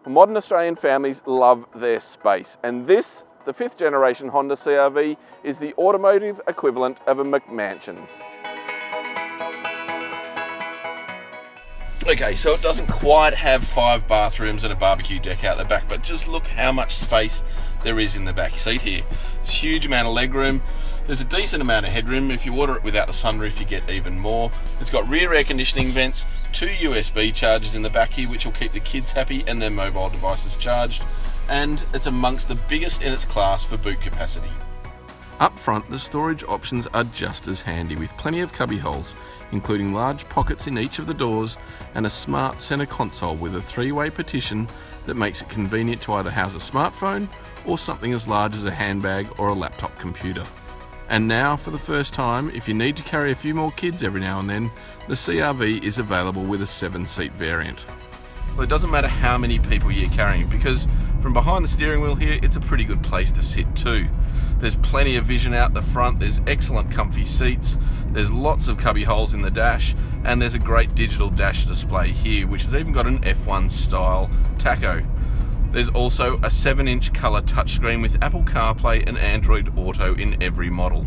Modern Australian families love their space, and this, the 5th generation Honda CR-V, is the automotive equivalent of a McMansion. Okay, so it doesn't quite have 5 bathrooms and a barbecue deck out the back, but just look how much space there is in the back seat here. There's a huge amount of legroom. There's a decent amount of headroom. If you order it without the sunroof, you get even more. It's got rear air conditioning vents, 2 USB chargers in the back here, which will keep the kids happy and their mobile devices charged. And it's amongst the biggest in its class for boot capacity. Up front, the storage options are just as handy, with plenty of cubby holes, including large pockets in each of the doors and a smart centre console with a 3-way partition that makes it convenient to either house a smartphone or something as large as a handbag or a laptop computer. And now, for the first time, if you need to carry a few more kids every now and then, the CR-V is available with a 7-seat variant. Well, it doesn't matter how many people you're carrying, because from behind the steering wheel here, it's a pretty good place to sit too. There's plenty of vision out the front, there's excellent comfy seats, there's lots of cubby holes in the dash, and there's a great digital dash display here, which has even got an F1 style tacho. There's also a 7-inch colour touchscreen with Apple CarPlay and Android Auto in every model.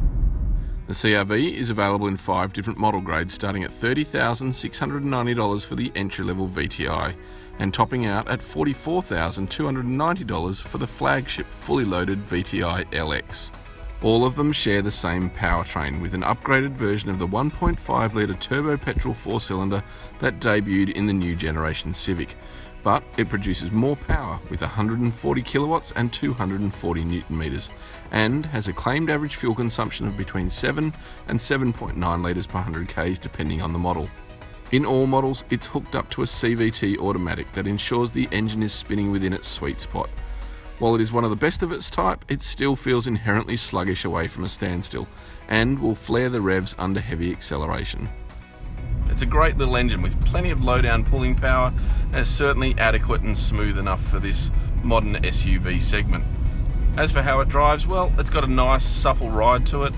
The CR-V is available in 5 different model grades, starting at $30,690 for the entry-level VTI and topping out at $44,290 for the flagship fully loaded VTI LX. All of them share the same powertrain, with an upgraded version of the 1.5 litre turbo petrol 4-cylinder that debuted in the new generation Civic, but it produces more power with 140 kilowatts and 240 newton metres, and has a claimed average fuel consumption of between 7 and 7.9 litres per 100 k's depending on the model. In all models, it's hooked up to a CVT automatic that ensures the engine is spinning within its sweet spot. While it is one of the best of its type, it still feels inherently sluggish away from a standstill, and will flare the revs under heavy acceleration. It's a great little engine with plenty of low-down pulling power, and is certainly adequate and smooth enough for this modern SUV segment. As for how it drives, well, it's got a nice supple ride to it.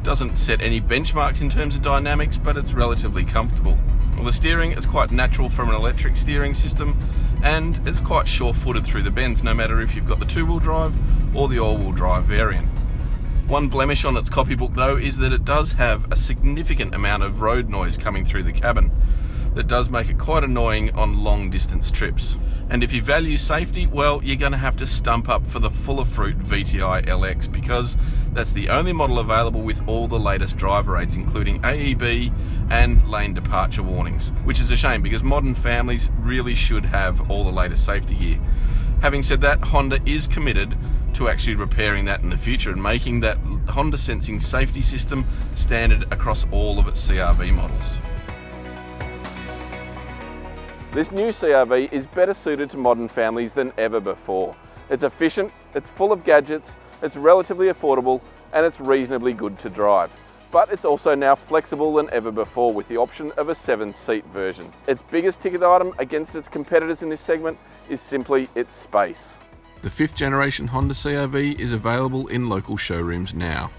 Doesn't set any benchmarks in terms of dynamics, but it's relatively comfortable. Well, the steering is quite natural from an electric steering system, and it's quite sure-footed through the bends, no matter if you've got the 2-wheel drive or the all-wheel drive variant. One blemish on its copybook though is that it does have a significant amount of road noise coming through the cabin that does make it quite annoying on long distance trips. And if you value safety, well, you're going to have to stump up for the fuller fruit VTI LX, because that's the only model available with all the latest driver aids, including AEB and lane departure warnings, which is a shame because modern families really should have all the latest safety gear. Having said that, Honda is committed to actually repairing that in the future and making that Honda sensing safety system standard across all of its CR-V models. This new CR-V is better suited to modern families than ever before. It's efficient, it's full of gadgets, it's relatively affordable, and it's reasonably good to drive. But it's also now flexible than ever before with the option of a 7-seat version. Its biggest ticket item against its competitors in this segment is simply its space. The 5th generation Honda CR-V is available in local showrooms now.